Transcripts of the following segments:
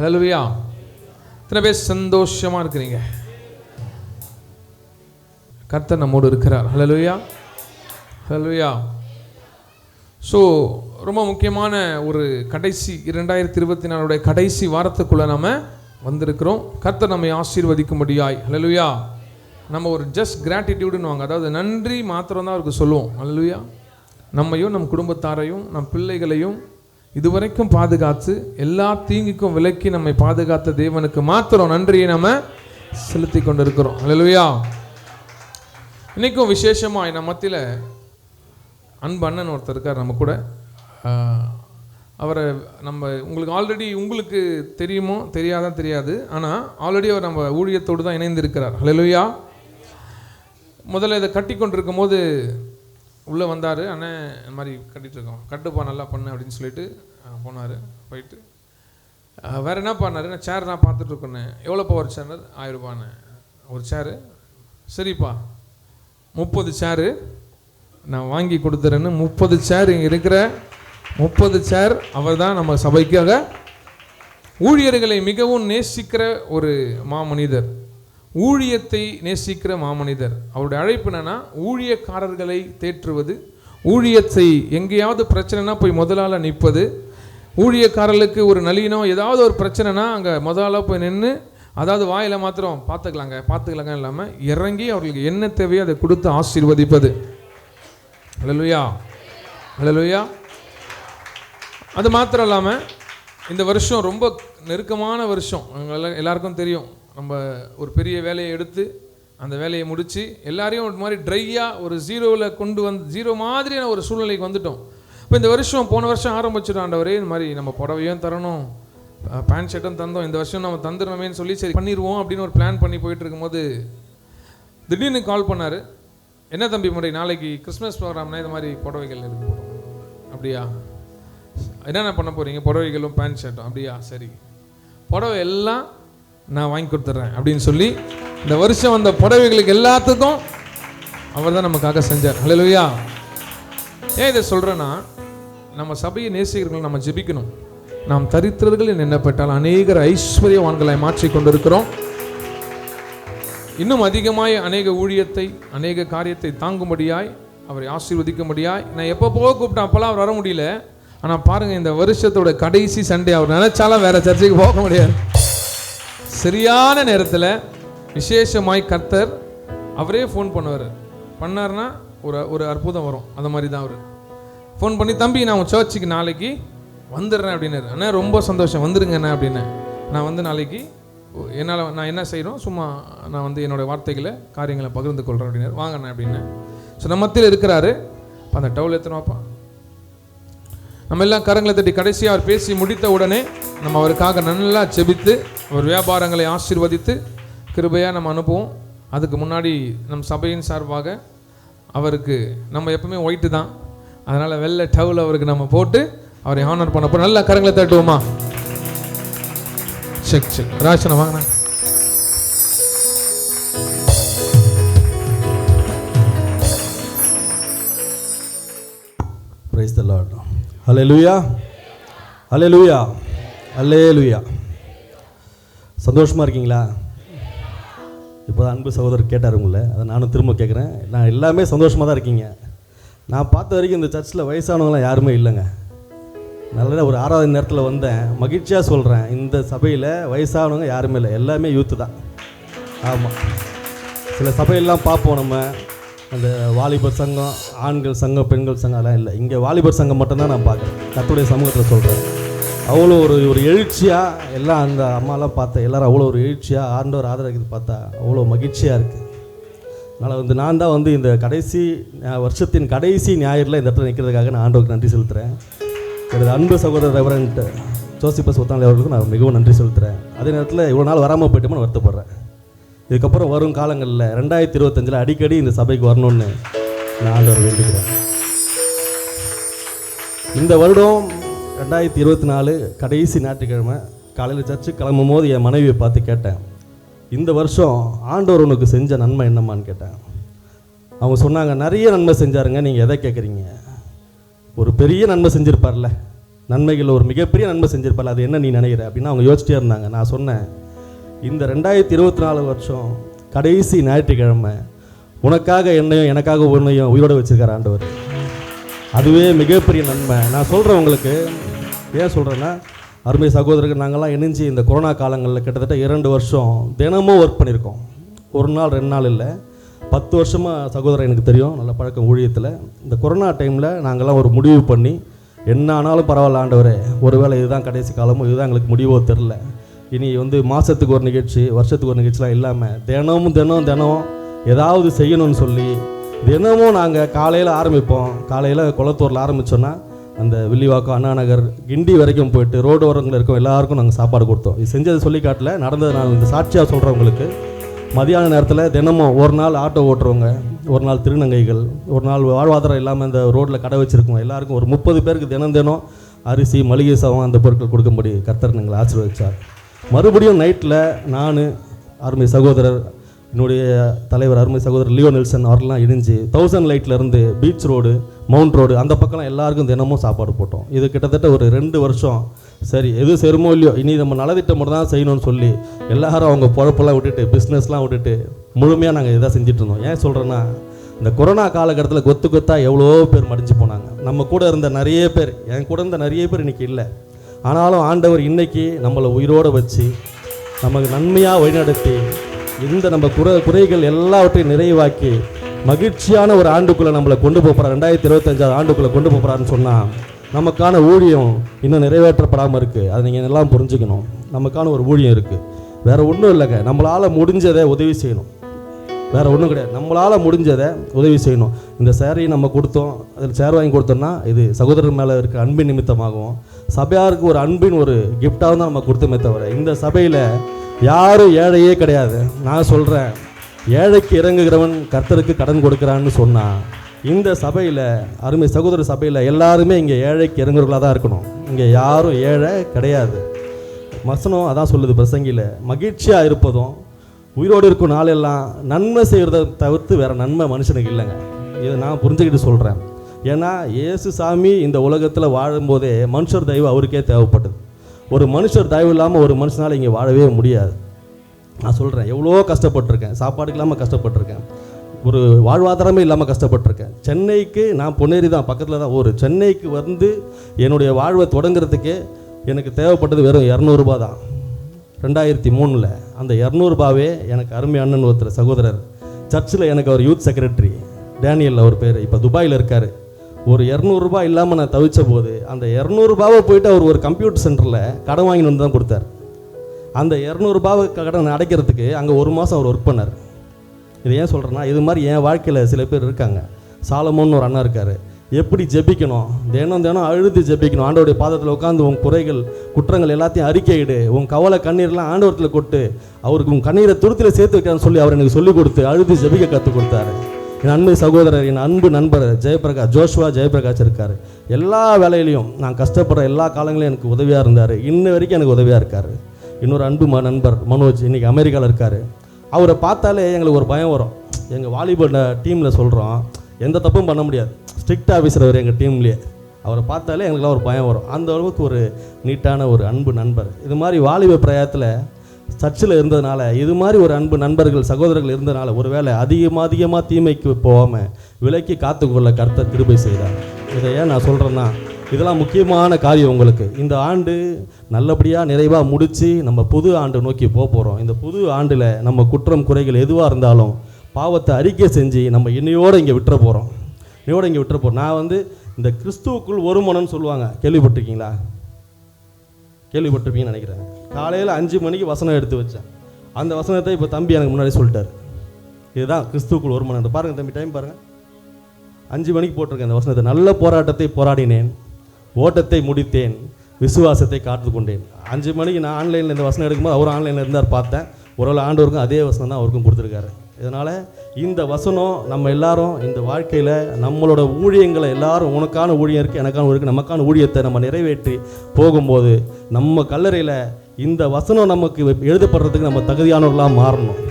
ஹல்லேலூயா. எத்தனை பேர் சந்தோஷமா இருக்கிறீங்க? கர்த்தர் நம்மோடு இருக்கிறார். ஹல்லேலூயா, ஹல்லேலூயா. ஸோ ரொம்ப முக்கியமான ஒரு கடைசி 2024 கடைசி வாரத்துக்குள்ளே நம்ம வந்திருக்கிறோம். கர்த்தர் நம்மை ஆசீர்வதிக்கும்படியாய். ஹல்லேலூயா. நம்ம ஒரு ஜஸ்ட் கிராட்டிடியூடுன்னு வாங்க, அதாவது நன்றி மாத்திரம் தான் அவருக்கு சொல்லுவோம். ஹல்லேலூயா. நம்மையும் நம் குடும்பத்தாரையும் நம் பிள்ளைகளையும் இதுவரைக்கும் பாதுகாத்து எல்லா தீங்குக்கும் விலக்கி நம்மை பாதுகாத்த தேவனுக்கு மாத்திரம் நன்றியை நம்ம செலுத்தி கொண்டிருக்கிறோம். ஹல்லேலூயா. இன்றைக்கும் விசேஷமாக நம்ம மத்தியில் அன்பு அண்ணன் ஒருத்தர் இருக்கார் நம்ம கூட. அவரை நம்ம உங்களுக்கு தெரியுமோ தெரியாதான் தெரியாது, ஆனால் ஆல்ரெடி அவர் நம்ம ஊழியத்தோடு தான் இணைந்திருக்கிறார். ஹல்லேலூயா. முதல்ல இதை கட்டி கொண்டிருக்கும் போது உள்ளே வந்தார். அண்ணன் இந்த மாதிரி கட்டிகிட்ருக்கோம், கட்டுப்பா நல்லா பண்ணு அப்படின்னு சொல்லிட்டு போனார். போயிட்டு வேறு என்ன பண்ணார், நான் சேர் நான் பார்த்துட்ருக்கேன்னு. எவ்வளோப்பா ஒரு சேர்? 1000 ரூபான்னு ஒரு சேரு. சரிப்பா 30 சேரு நான் வாங்கி கொடுத்துறேன்னு 30 சேர் இங்கே இருக்கிற 30 சேர் அவர் தான் நம்ம சபைக்காக ஊழியர்களை மிகவும் நேசிக்கிற ஒரு மாமனிதர், ஊழியத்தை நேசிக்கிற மாமனிதர். அவருடைய அழைப்பு என்னன்னா ஊழியக்காரர்களை தேற்றுவது, ஊழியத்தை எங்கேயாவது பிரச்சனைனா போய் முதலால நிற்பது, ஊழியக்காரர்களுக்கு ஒரு நளினம் ஏதாவது ஒரு பிரச்சனைனா அங்கே முதலால போய் நின்று, அதாவது வாயில் மாத்திரம் பார்த்துக்கலாங்க இல்லாமல் இறங்கி அவர்களுக்கு என்ன தேவையோ அதை கொடுத்து ஆசீர்வதிப்பது. ஹல்லேலூயா, ஹல்லேலூயா. அது மாத்திரம் இல்லாமல் இந்த வருஷம் ரொம்ப நெருக்கமான வருஷம். எல்லாருக்கும் தெரியும், நம்ம ஒரு பெரிய வேலையை எடுத்து அந்த வேலையை முடித்து எல்லாரையும் ஒரு மாதிரி ட்ரையாக ஒரு ஜீரோவில் கொண்டு வந்து ஜீரோ மாதிரியான ஒரு சூழ்நிலைக்கு வந்துட்டோம். இப்போ இந்த வருஷம் போன வருஷம் ஆரம்பிச்சிடும், ஆண்டவரே இந்த மாதிரி நம்ம புடவையும் தரணும், பேண்ட் ஷர்ட்டும் தந்தோம், இந்த வருஷம் நம்ம தந்துடணுமேன்னு சொல்லி சரி பண்ணிடுவோம் அப்படின்னு ஒரு பிளான் பண்ணி போயிட்டு இருக்கும்போது திடீர்னு கால் பண்ணார். என்ன தம்பி முறை நாளைக்கு கிறிஸ்மஸ் ப்ரோக்ராம்னா இது மாதிரி புடவைகள் இருக்கு. அப்படியா, என்னென்ன பண்ண போகிறீங்க? புடவைகளும் பேண்ட் ஷர்ட்டும். அப்படியா, சரி புடவை எல்லாம் நான் வாங்கி கொடுத்துட்றேன் அப்படின்னு சொல்லி இந்த வருஷம் வந்த புடவைகளுக்கு எல்லாத்துக்கும் அவர் தான் நமக்காக செஞ்சார். ஹல்லேலூயா. ஏன் இதை சொல்கிறேன்னா, நம்ம சபையை நேசிக்கிறவர்கள் நம்ம ஜெபிக்கணும். நாம் தரித்திரர்கள் எண்ணப்பட்டால் அநேகர் ஐஸ்வர்யவான்களை மாற்றி கொண்டிருக்கிறோம். இன்னும் அதிகமாய் அநேக ஊழியத்தை அநேக காரியத்தை தாங்கும்படியாய் அவரை ஆசீர்வதிக்கும்படியாய் நான் எப்போ போக கூப்பிட்டேன் அப்போல்லாம் அவர் வர முடியல. ஆனால் பாருங்கள், இந்த வருஷத்தோட கடைசி சண்டே அவர் நினைச்சாலும் வேற சர்ச்சைக்கு போக முடியாது. சரியான நேரத்தில் விசேஷமாய் கர்த்தர் அவரே ஃபோன் பண்ணுவார். பண்ணார்னா ஒரு அற்புதம் வரும். அந்த மாதிரி தான் அவர் ஃபோன் பண்ணி, தம்பி நான் உன் சர்ச்சுக்கு நாளைக்கு வந்துடுறேன் அப்படின்னாரு. அண்ணா ரொம்ப சந்தோஷம், வந்துருங்கண்ணா அப்படின்னு. நான் வந்து நாளைக்கு நான் என்ன செய்கிறோம், சும்மா நான் வந்து என்னோடய வார்த்தைகளை காரியங்களை பகிர்ந்து கொள்கிறேன் அப்படின்னாரு. வாங்கண்ணா அப்படின்னு. ஸோ நம்ம மத்தியில் இருக்கிறாரு. அந்த டவுல் எத்தனைப்பா நம்ம எல்லாம் கரங்களை தட்டி கடைசியாக அவர் பேசி முடித்த உடனே நம்ம அவருக்காக நல்லா செபித்து அவர் வியாபாரங்களை ஆசீர்வதித்து கிருபையாக நம்ம அனுப்புவோம். அதுக்கு முன்னாடி நம் சபையின் சார்பாக அவருக்கு நம்ம எப்பவுமே ஒயிட்டு தான், அதனால் வெள்ளை டவுல் அவருக்கு நம்ம போட்டு அவரை ஹானர் பண்ண போகிறோம். நல்லா கரங்களை தட்டுவோமா? செக் ராசனை வாங்கினா பிரைஸ் தி லார்ட். ஹல்லேலூயா, ஹல்லேலூயா, ஹல்லேலூயா. சந்தோஷமாக இருக்கீங்களா? இப்போ அன்பு சகோதரர் கேட்டார் உங்களை, அதை நானும் திரும்ப கேட்குறேன். நான் எல்லாமே சந்தோஷமாக தான் இருக்கீங்க. நான் பார்த்த வரைக்கும் இந்த சர்ச்சில் வயசானவங்களாம் யாருமே இல்லைங்க. நல்ல ஒரு 6வது நேரத்தில் வந்தேன். மகிழ்ச்சியாக சொல்கிறேன், இந்த சபையில் வயசானவங்க யாருமே இல்லை, எல்லாமே யூத்து தான். ஆமாம், சில சபையெல்லாம் பார்ப்போம் நம்ம, அந்த வாலிபர் சங்கம், ஆண்கள் சங்கம், பெண்கள் சங்கம் அதெல்லாம் இல்லை. இங்கே வாலிபர் சங்கம் மட்டும்தான் நான் பார்க்குறேன். கர்த்தருடைய சமூகத்தில் சொல்கிறேன். அவ்வளோ ஒரு எழுச்சியாக எல்லாம் அந்த அம்மாலாம் பார்த்தேன். எல்லோரும் அவ்வளோ ஒரு எழுச்சியாக ஆண்டவர் ஆதரவுக்கு பார்த்தா அவ்வளோ மகிழ்ச்சியாக இருக்குது. அதனால் வந்து நான் தான் வந்து இந்த கடைசி வருஷத்தின் கடைசி ஞாயிறில் இந்த இடத்துல நிற்கிறதுக்காக நான் ஆண்டவருக்கு நன்றி செலுத்துகிறேன். எனது அன்பு சகோதரர் ரெவரண்ட் ஜோசிபஸ் ஒத்தானி அவர்களுக்கும் நான் மிகவும் நன்றி செலுத்துகிறேன். அதே நேரத்தில் இவ்வளோ நாள் வராமல் போயிட்டோம்னு வருத்தப்படுறேன். இதுக்கப்புறம் வரும் காலங்களில் 2025 அடிக்கடி இந்த சபைக்கு வரணும்னு நான் ஆண்டவர் வேண்டிக்கிறேன். இந்த வருடம் 2024 கடைசி ஞாயிற்றுக்கிழமை காலையில் சர்ச்சுக்கு கிளம்பும் போது என் மனைவியை பார்த்து கேட்டேன், இந்த வருஷம் ஆண்டவர் உனக்கு செஞ்ச நன்மை என்னம்மான்னு கேட்டேன். அவங்க சொன்னாங்க, நிறைய நன்மை செஞ்சாருங்க, நீங்கள் எதை கேட்குறீங்க? ஒரு பெரிய நன்மை செஞ்சுருப்பார்ல, நன்மைகள் ஒரு மிகப்பெரிய நன்மை செஞ்சிருப்பாள், அது என்ன நீ நினைக்கிற அப்படின்னா அவங்க யோசிச்சிட்டே இருந்தாங்க. நான் சொன்னேன், இந்த 2024 வருஷம் கடைசி ஞாயிற்றுக்கிழமை உனக்காக என்னையும் எனக்காக உன்னையும் உயிரோடு வச்சிருக்கார் ஆண்டவர். அதுவே மிகப்பெரிய நன்மை. நான் சொல்கிறேன் உங்களுக்கு, ஏன் சொல்கிறேன்னா, அருமை சகோதரர்கள், நாங்கள்லாம் இணைஞ்சு இந்த கொரோனா காலங்களில் கிட்டத்தட்ட 2 வருஷம் தினமும் ஒர்க் பண்ணியிருக்கோம். ஒரு நாள் 2 நாள் இல்லை, 10 வருஷமாக சகோதரர் எனக்கு தெரியும், நல்ல பழக்கம் ஊழியத்தில். இந்த கொரோனா டைமில் நாங்கள்லாம் ஒரு முடிவு பண்ணி, என்ன ஆனாலும் பரவாயில்ல ஆண்டவரே, ஒருவேளை இதுதான் கடைசி காலமோ இதுதான் எங்களுக்கு முடிவோ தெரில, இனி மாதத்துக்கு ஒரு நிகழ்ச்சி வருஷத்துக்கு ஒரு நிகழ்ச்சிலாம் இல்லாமல் தினம் ஏதாவது செய்யணும்னு சொல்லி தினமும் நாங்கள் காலையில் ஆரம்பிப்போம். காலையில் குளத்தூரில் ஆரம்பித்தோன்னா அந்த வில்லிவாக்கம், அண்ணா நகர், கிண்டி வரைக்கும் போயிட்டு ரோடு ஓரங்களில் இருக்கோம் எல்லாருக்கும் நாங்கள் சாப்பாடு கொடுத்தோம். இது செஞ்சது சொல்லி காட்டல, நடந்தது நான் இந்த சாட்சியாக சொல்கிறவங்களுக்கு. மதியான நேரத்தில் தினமும் ஒரு நாள் ஆட்டோ ஓட்டுறவங்க, ஒரு நாள் திருநங்கைகள், ஒரு நாள் வாழ்வாதாரம் இல்லாமல் இந்த ரோட்டில் கடை வச்சுருக்கோம் எல்லாருக்கும் ஒரு 30 பேருக்கு தினம் அரிசி, மளிகை சாதம், அந்த பொருட்கள் கொடுக்கும்படி கர்த்தர் எங்களை ஆசீர்வதிச்சார். மறுபடியும் நைட்டில் நான், அருமை சகோதரர், என்னுடைய தலைவர் அருமை சகோதரர் லியோ நெல்சன் அவரெல்லாம் இணைஞ்சு 1000 லைட்லேருந்து பீச் ரோடு, மவுண்ட் ரோடு, அந்த பக்கம்லாம் எல்லாருக்கும் தினமும் சாப்பாடு போட்டோம். இது கிட்டத்தட்ட ஒரு 2 வருஷம். சரி, எது செய்யுமோ இல்லையோ, இனி நம்ம நலத்திட்டம் மட்டும் தான் செய்யணும்னு சொல்லி எல்லாரும் அவங்க பொழப்பெல்லாம் விட்டுட்டு, பிஸ்னஸ்லாம் விட்டுட்டு முழுமையாக நாங்கள் இதாக செஞ்சுட்டு இருந்தோம். ஏன் சொல்கிறேன்னா, இந்த கொரோனா காலகட்டத்தில் கொத்தாக எவ்வளோ பேர் மடிஞ்சு போனாங்க. நம்ம கூட இருந்த நிறைய பேர், என் கூட இருந்த நிறைய பேர் இன்றைக்கி இல்லை. ஆனாலும் ஆண்டவர் இன்றைக்கி நம்மளை உயிரோடு வச்சு நமக்கு நன்மையாக வழிநடத்தி இந்த நம்ம குறைகள் எல்லாவற்றையும் நிறைவாக்கி மகிழ்ச்சியான ஒரு ஆண்டுக்குள்ளே நம்மளை கொண்டு போகிறார். 2025 ஆண்டுக்குள்ளே கொண்டு போகிறாருன்னு சொன்னால் நமக்கான ஊழியம் இன்னும் நிறைவேற்றப்படாமல் இருக்குது. அதை நீங்கள் எல்லாம் புரிஞ்சுக்கணும். நமக்கான ஒரு ஊழியம் இருக்குது, வேறு ஒன்றும் இல்லைங்க. நம்மளால் முடிஞ்சதை உதவி செய்யணும், வேறு ஒன்றும் கிடையாது. நம்மளால் முடிஞ்சதை உதவி செய்யணும். இந்த சேரையை நம்ம கொடுத்தோம், அதில் சேர் வாங்கி கொடுத்தோம்னா இது சகோதரர் மேலே இருக்க அன்பின் நிமித்தமாகவும் சபையாருக்கு ஒரு அன்பின் ஒரு கிஃப்டாக தான் நம்ம கொடுத்தோமே தவிர, இந்த சபையில் யாரும் ஏழையே கிடையாது. நான் சொல்கிறேன், ஏழைக்கு இறங்குகிறவன் கர்த்தருக்கு கடன் கொடுக்குறான்னு சொன்னால், இந்த சபையில், அருமை சகோதர சபையில் எல்லாருமே இங்கே ஏழைக்கு இறங்குறவர்களாக தான் இருக்கணும். இங்கே யாரும் ஏழை கிடையாது. வசனம் அதான் சொல்லுது பிரசங்கியில், மகிழ்ச்சியாக இருப்பதும் உயிரோடு இருக்கும் நாளெல்லாம் நன்மை செய்கிறத தவிர்த்து வேறு நன்மை மனுஷனுக்கு இல்லைங்க. இதை நான் புரிஞ்சுக்கிட்டு சொல்கிறேன். ஏன்னா இயேசு சாமி இந்த உலகத்தில் வாழும்போதே மனுஷர் தயவு அவருக்கே தேவைப்பட்டது. ஒரு மனுஷர் தயவு இல்லாமல் ஒரு மனுஷனால் இங்கே வாழவே முடியாது. நான் சொல்கிறேன், எவ்வளோ கஷ்டப்பட்டிருக்கேன், சாப்பாடுக்கு இல்லாமல் கஷ்டப்பட்டிருக்கேன், ஒரு வாழ்வாதாரமே இல்லாமல் கஷ்டப்பட்டிருக்கேன். சென்னைக்கு நான் பொன்னேரி தான் பக்கத்தில் தான் ஊர். சென்னைக்கு வந்து என்னுடைய வாழ்வை தொடங்குறதுக்கு எனக்கு தேவைப்பட்டது வெறும் 200 ரூபா தான். 2003 அந்த 200 ரூபாவே எனக்கு அருமை அண்ணன் ஒருத்தர் சகோதரர் சர்ச்சில், எனக்கு அவர் யூத் செக்ரட்டரி டேனியல் அவர் பேர், இப்போ துபாயில் இருக்கார். ஒரு 200 ரூபா இல்லாமல் நான் தவிச்ச போது அந்த 200 ரூபாவை போயிட்டு அவர் ஒரு கம்ப்யூட்டர் சென்டரில் கடன் வாங்கிட்டு வந்து தான் கொடுத்தார். அந்த 200 ரூபாவை கடன் அடைக்கிறதுக்கு அங்கே 1 மாதம் அவர் ஒர்க் பண்ணார். இது ஏன் சொல்கிறேன்னா, இது மாதிரி என் வாழ்க்கையில் சில பேர் இருக்காங்க. சாலமோன்னு ஒரு அண்ணா இருக்கார். எப்படி ஜெபிக்கணும், தினம் அழுது ஜெபிக்கணும். ஆண்டவருடைய பாதத்தில் உட்காந்து உன் குறைகள் குற்றங்கள் எல்லாத்தையும் அறிக்கையிடு, உன் கவலை கண்ணீர்லாம் ஆண்டவரத்தில் கொட்டு, அவருக்கு உன் கண்ணீரை துருத்தில் சேர்த்து வைக்கிறான்னு சொல்லி அவர் எனக்கு சொல்லிக் கொடுத்து அழுது ஜெபிக்க கற்றுக் கொடுத்தாரு. என் அன்பு சகோதரர், என் அன்பு நண்பர் ஜெயபிரகாஷ், ஜோஷ்வா ஜெயபிரகாஷ் இருக்கார். எல்லா வேலையிலையும் நான் கஷ்டப்படுற எல்லா காலங்களையும் எனக்கு உதவியாக இருந்தார். இன்ன வரைக்கும் எனக்கு உதவியாக இருக்கார். இன்னொரு அன்பு நண்பர் மனோஜ் இன்றைக்கி அமெரிக்காவில் இருக்கார். அவரை பார்த்தாலே எங்களுக்கு ஒரு பயம் வரும். எங்கள் வாலிபால் டீமில் சொல்கிறோம், எந்த தப்பும் பண்ண முடியாது, ஸ்ட்ரிக்ட் ஆஃபீஸர் அவர் எங்கள் டீம்லேயே. அவரை பார்த்தாலே எங்களுக்குலாம் ஒரு பயம் வரும். அந்த அளவுக்கு ஒரு நீட்டான ஒரு அன்பு நண்பர். இது மாதிரி வாலிப பிரயாத்தில் சர்ச்சில் இருந்ததுனால, இது மாதிரி ஒரு அன்பு நண்பர்கள் சகோதரர்கள் இருந்ததுனால, ஒரு வேளை அதிகமாக தீமைக்கு போகாமல் விலக்கி காத்துக்கொள்ள கர்த்தர் கிருபை செய்தார். இதை ஏன் நான் சொல்கிறேன்னா, இதெல்லாம் முக்கியமான காரியம். உங்களுக்கு இந்த ஆண்டு நல்லபடியாக நிறைவாக முடித்து நம்ம புது ஆண்டு நோக்கி போகிறோம். இந்த புது ஆண்டில் நம்ம குற்றம் குறைகள் எதுவாக இருந்தாலும் பாவத்தை அறிக்கை செஞ்சு நம்ம இன்னையோடு இங்கே விட்டுற போகிறோம். நான் இந்த கிறிஸ்துவுக்குள் ஒரு மனம்னு சொல்லுவாங்க, கேள்விப்பட்டிருக்கீங்களா? கேள்விப்பட்டிருப்பீங்கன்னு நினைக்கிறேன். காலையில் 5 மணிக்கு வசனம் எடுத்து வச்சேன். அந்த வசனத்தை இப்போ தம்பி எனக்கு முன்னாடி சொல்லிட்டார். இதுதான் கிறிஸ்துவுக்குள் ஒரு மனம். பாருங்கள் தம்பி, டைம் பாருங்கள், 5 மணிக்கு போட்டிருக்கேன் இந்த வசனத்தை. நல்ல போராட்டத்தை போராடினேன், ஓட்டத்தை முடித்தேன், விசுவாசத்தை காத்து கொண்டேன். 5 மணிக்கு நான் ஆன்லைனில் இந்த வசனம் எடுக்கும்போது அவர் ஆன்லைனில் இருந்தார், பார்த்தேன். ஒரு ஆண்டவருக்கும் அதே வசனம் தான் அவருக்கும் கொடுத்துருக்காரு. இதனால் இந்த வசனம் நம்ம எல்லாரும் இந்த வாழ்க்கையில் நம்மளோட ஊழியங்களை எல்லாரும், உனக்கான ஊழியம் இருக்குது, எனக்கான ஊழியம், நமக்கான ஊழியத்தை நம்ம நிறைவேற்றி போகும்போது நம்ம கல்லறையில் இந்த வசனம் நமக்கு எழுதப்படுறதுக்கு நம்ம தகுதியானவர்களாக மாறணும்.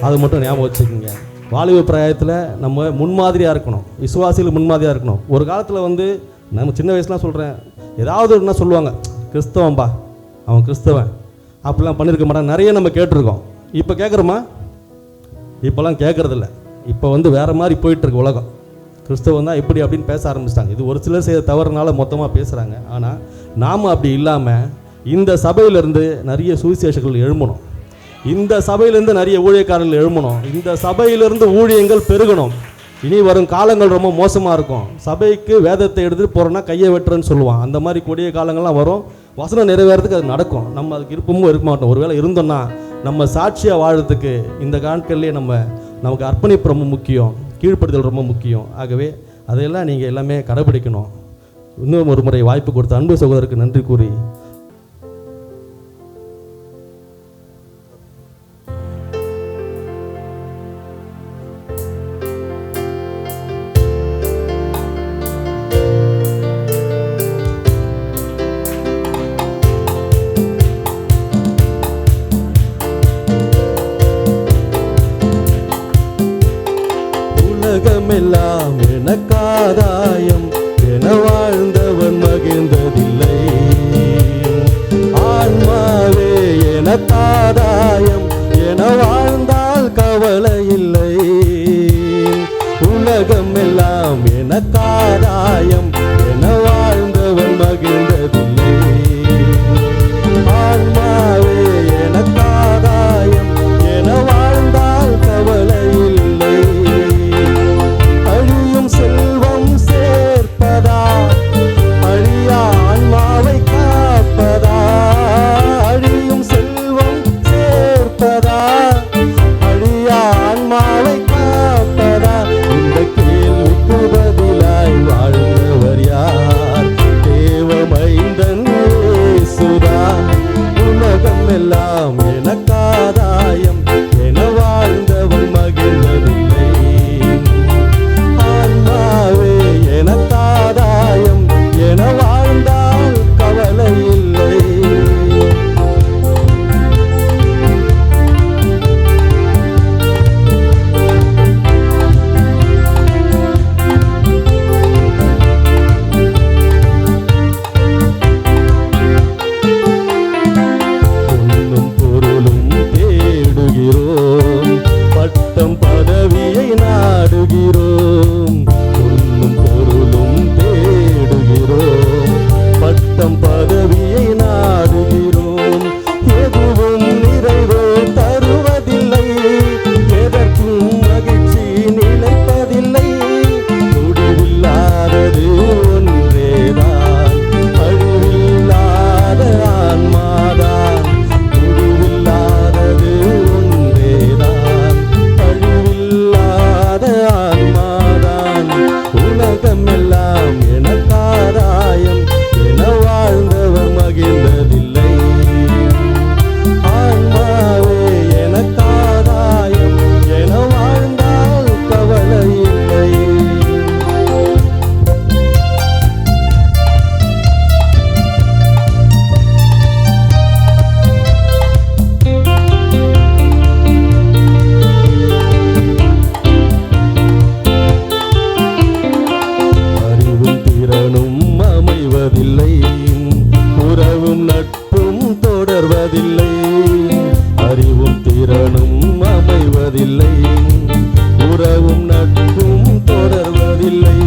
அது மட்டும் ஞாபகம் வச்சுக்கோங்க. வாலிப பிராயத்தில் நம்ம முன்மாதிரியாக இருக்கணும், விசுவாசிகள் முன்மாதிரியாக இருக்கணும். ஒரு காலத்தில் நம்ம சின்ன வயசுலாம் சொல்கிறேன், ஏதாவது ஒன்றா சொல்லுவாங்க, கிறிஸ்தவன்பா அவன் கிறிஸ்தவன் அப்படிலாம் பண்ணியிருக்க மாட்டான், நிறைய நம்ம கேட்டிருக்கோம். இப்போ கேட்குறோமா? இப்போலாம் கேட்குறதில்ல. இப்போ வேறு மாதிரி போயிட்டுருக்கு உலகம். கிறிஸ்தவம் தான் இப்படி அப்படின்னு பேச ஆரம்பிச்சிட்டாங்க. இது ஒரு சிலர் செய்த தவறுனால மொத்தமாக பேசுகிறாங்க. ஆனால் நாம் அப்படி இல்லாமல் இந்த சபையிலேருந்து நிறைய சுவிசேஷங்கள் எழும்பணும், இந்த சபையிலேருந்து நிறைய ஊழியக்காரர்கள் எழும்பணும், இந்த சபையிலேருந்து ஊழியங்கள் பெருகணும். இனி வரும் காலங்கள் ரொம்ப மோசமாக இருக்கும். சபைக்கு வேதத்தை எடுத்துகிட்டு போகிறோன்னா கையை வெட்டுறேன்னு சொல்லுவான். அந்த மாதிரி கொடிய காலங்கள்லாம் வரும். வசனம் நிறைவேறதுக்கு அது நடக்கும். நம்ம அதுக்கு இருப்பமும் இருக்க மாட்டோம். ஒருவேளை இருந்தோம்னா நம்ம சாட்சியாக வாழறதுக்கு இந்த நாட்கள்லேயே நமக்கு அர்ப்பணிப்பு ரொம்ப முக்கியம், கீழ்ப்படுதல் ரொம்ப முக்கியம். ஆகவே அதையெல்லாம் நீங்கள் எல்லாமே கடைபிடிக்கணும். இன்னும் ஒரு முறை வாய்ப்பு கொடுத்த அன்பு சகோதரருக்கு நன்றி கூறி உலகமெல்லாம் எனக்காதாயம் என வாழ்ந்தவன் மகிழ்ந்ததில்லை. ஆன்மாவே எனக்காதாயம் என வாழ்ந்தால் கவலை இல்லை. உலகமெல்லாம் எனக்காதாயம் என வாழ்ந்தவன் மகிழ்ந்ததில்லை. ஆன்மாவே எனக்காதாயம் என வாழ்ந்தால் கவலை இல்லை. செல்வம் சேர்ப்பதா அழியா ஆன்மாவை காப்பதா? அழியும் செல்வம் சேர்ப்பதா அழியா ஆன்மாவை காப்பதா? இந்த கேள்விக்கு பதிலாய் வாழ்ந்தவர் யார்? தேவமைந்தன் இயேசுதான். உலகம் எல்லாம் எனக்காதாயம் என வாழ்ந்தவன் மகிழ்ந்ததில்லை. ஆன்மாவே எனக்காதாயம் என வாழ்ந்தால் கவலை இல்லை. பொன்னும் பொருளும் தேடுகிறோம், பட்டம் பதவியை நாடுகிறோம். பொன்னும் பொருளும் தேடுகிறோம், பட்டம் பதவியை நாடுகிறோம். எதுவும் நிறைவு தருவதில்லை, எதற்கும் மகிழ்ச்சி நிலைப்பதில்லை. முடிவில்லாதது ஒன்றேதான், அழிவில்லாத ஆன்மாதான். முடிவில்லாதது ஒன்றேதான், அழிவில்லாத ஆன்மாதான். உலகம் எல்லாம் எனக்காதாயம் என வாழ்ந்தவர் மகிழ்ந்ததில்லை. ஆன்மாவே எனக்காதாயம் என வாழ்ந்தால் கவலை இல்லை. அறிவும் திறனும் அமைவதில்லை, உறவும் நட்பும் தொடர்வதில்லை. அறிவும் திறனும் அமைவதில்லை, உறவும் நட்பும் தொடர்வதில்லை.